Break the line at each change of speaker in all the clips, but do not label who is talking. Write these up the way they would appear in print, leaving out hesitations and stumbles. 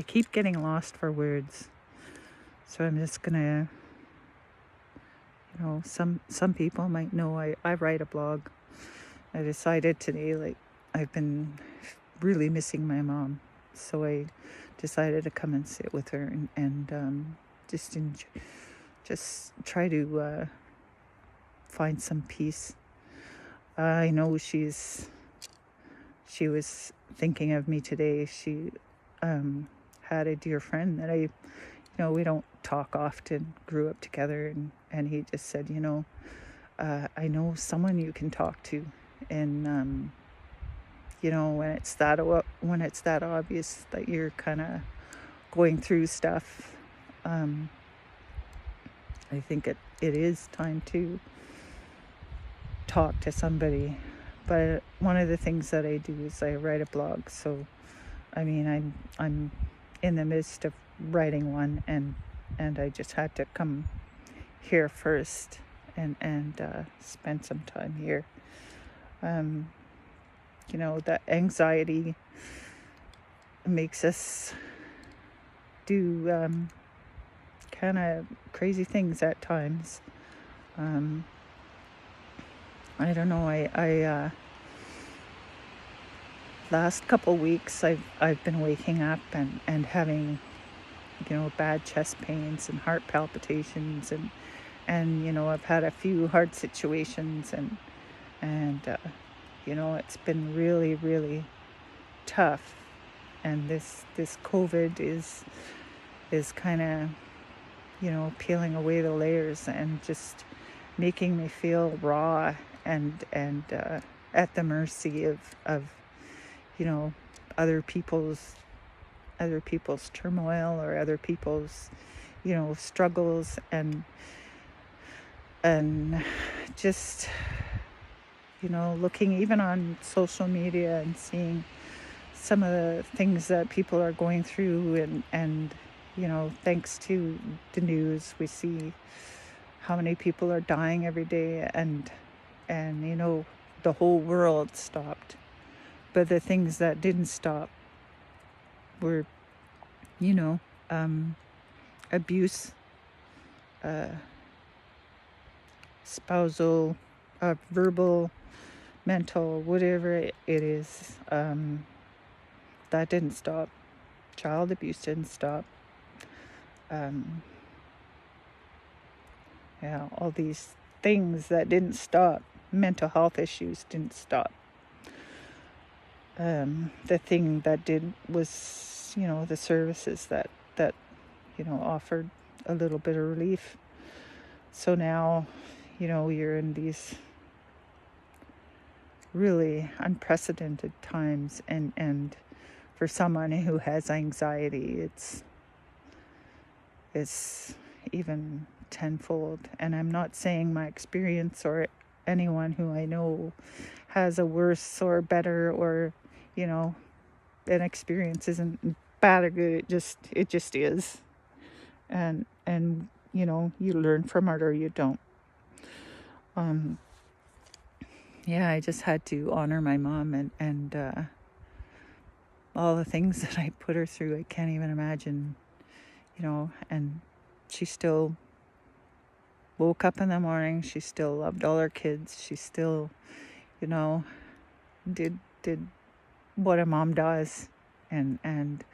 I keep getting lost for words. So I'm just gonna, some people might know I write a blog. I decided today, like, I've been really missing my mom. So I decided to come and sit with her and just try to find some peace. I know she was thinking of me today. She had a dear friend that we don't talk often, grew up together, and he just said, I know someone you can talk to. And when it's that obvious that you're kind of going through stuff, I think it is time to talk to somebody. But one of the things that I do is I write a blog. So I mean, I'm in the midst of writing one, and I just had to come here first and spend some time here. That anxiety makes us do kind of crazy things at times. I don't know. I last couple weeks I've been waking up and having bad chest pains and heart palpitations, and I've had a few hard situations, and it's been really, really tough. And this COVID is kind of peeling away the layers and just making me feel raw and at the mercy of other people's turmoil, or other people's struggles, and just looking even on social media and seeing some of the things that people are going through, and thanks to the news, we see how many people are dying every day, and the whole world stopped. But the things that didn't stop were abuse, spousal, verbal, mental, whatever it is. That didn't stop. Child abuse didn't stop. All these things that didn't stop. Mental health issues didn't stop. The thing that did was, the services that offered a little bit of relief. So now, you're in these really unprecedented times, and for someone who has anxiety, it's even tenfold. And I'm not saying my experience or anyone who I know has a worse or better, or an experience isn't bad or good. It just is, and you learn from it or you don't. I just had to honor my mom, and all the things that I put her through. I can't even imagine, and she still woke up in the morning. She still loved all her kids. She still, did what a mom does. And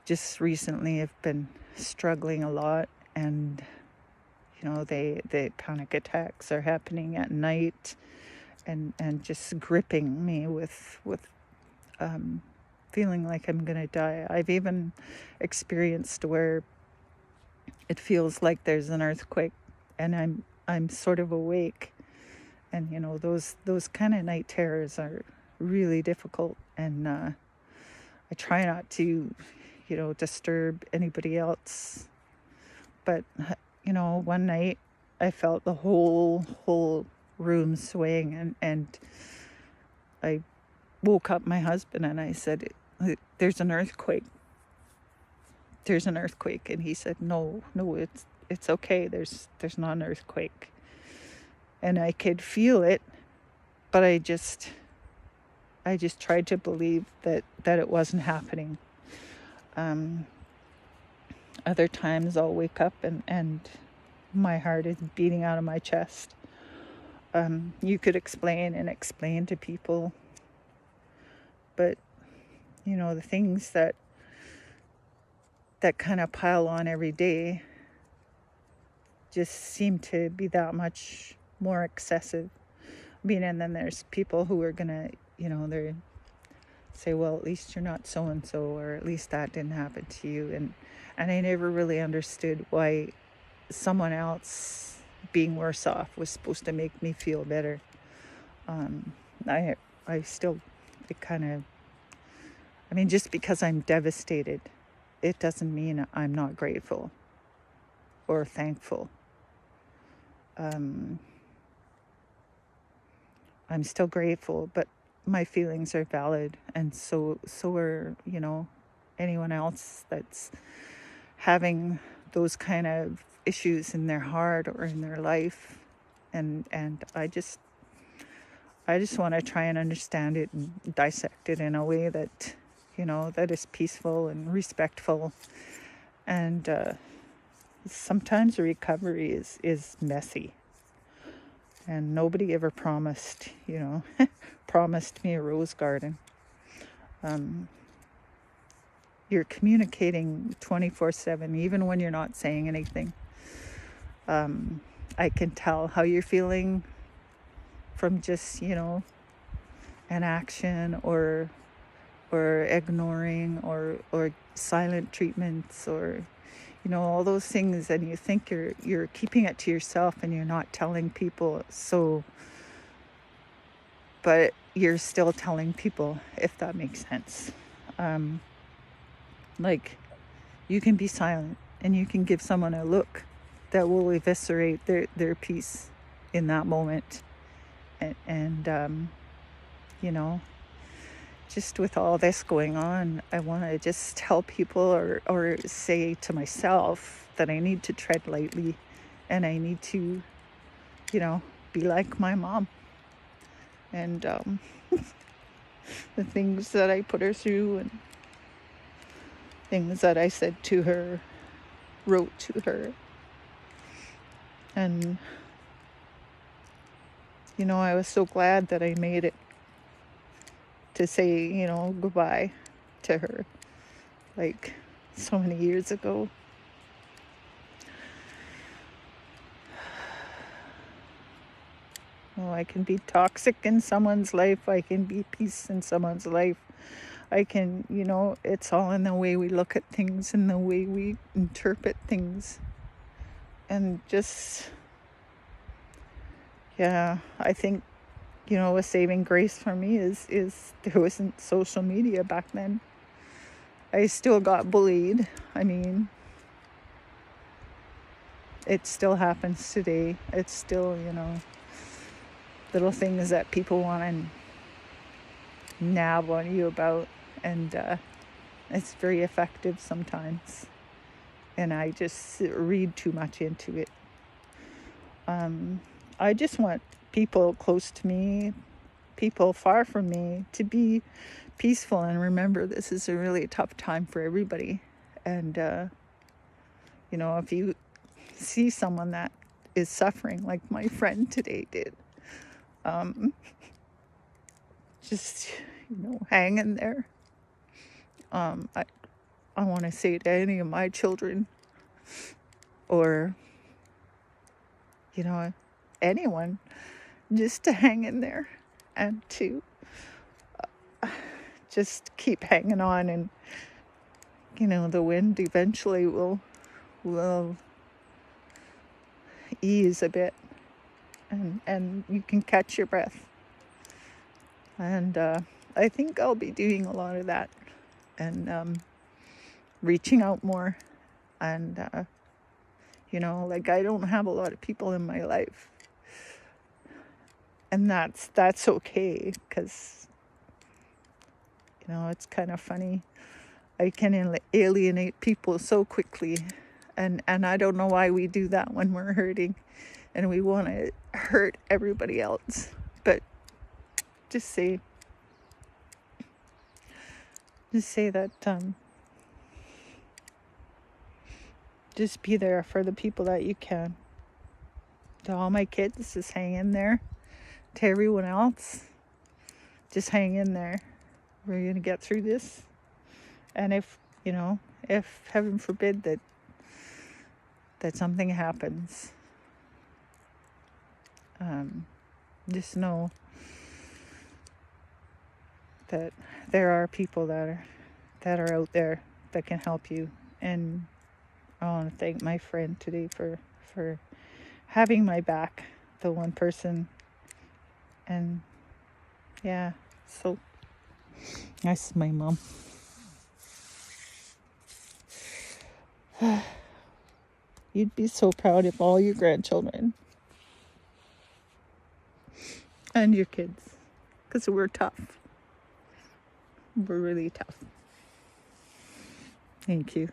just recently I've been struggling a lot, and the panic attacks are happening at night, and just gripping me with feeling like I'm gonna die. I've even experienced where it feels like there's an earthquake, and I'm sort of awake, and those kind of night terrors are really difficult, and I try not to disturb anybody else. But one night I felt the whole room swaying, and I woke up my husband and I said, there's an earthquake, and he said, no, it's okay, there's not an earthquake. And I could feel it, but I just tried to believe that it wasn't happening. Other times I'll wake up and my heart is beating out of my chest. You could explain and explain to people, but the things that kind of pile on every day just seem to be that much more excessive. And then there's people who are gonna, they say, well, at least you're not so and so, or at least that didn't happen to you. And I never really understood why someone else being worse off was supposed to make me feel better. I still, it kind of, just because I'm devastated, it doesn't mean I'm not grateful or thankful. I'm still grateful, but my feelings are valid, and so are anyone else that's having those kind of issues in their heart or in their life. And I just want to try and understand it and dissect it in a way that that is peaceful and respectful. And sometimes recovery is messy, and nobody ever promised promised me a rose garden. You're communicating 24/7, even when you're not saying anything. I can tell how you're feeling from just an action, or ignoring, or silent treatments, or all those things, and you think you're keeping it to yourself and you're not telling people. But you're still telling people, if that makes sense. Like, you can be silent and you can give someone a look that will eviscerate their peace in that moment. And just with all this going on, I want to just tell people, or say to myself, that I need to tread lightly, and I need to, be like my mom. And the things that I put her through, and things that I said to her, wrote to her. And I was so glad that I made it to say, goodbye to her, like, so many years ago. I can be toxic in someone's life. I can be peace in someone's life. I can, it's all in the way we look at things and the way we interpret things. And just, yeah, I think, a saving grace for me is there wasn't social media back then. I still got bullied. It still happens today. It's still, little things that people want to nab on you about. And it's very effective sometimes. And I just read too much into it. I just want people close to me, people far from me, to be peaceful and remember this is a really tough time for everybody. And, if you see someone that is suffering, like my friend today did, just, hang in there. I want to say to any of my children, or, anyone, just to hang in there, and to just keep hanging on. And, the wind eventually will ease a bit, and you can catch your breath. And I think I'll be doing a lot of that, and reaching out more. And I don't have a lot of people in my life, and that's okay, because it's kind of funny. I can alienate people so quickly, and I don't know why we do that when we're hurting, and we want to hurt everybody else. But just say that just be there for the people that you can. To all my kids, just hang in there. To everyone else, just hang in there. We're going to get through this. And if, if heaven forbid that something happens, just know that there are people that are out there that can help you. And I want to thank my friend today for having my back, the one person. And yeah, so that's my mom. You'd be so proud of all your grandchildren and your kids, because we're tough. We're really tough. Thank you.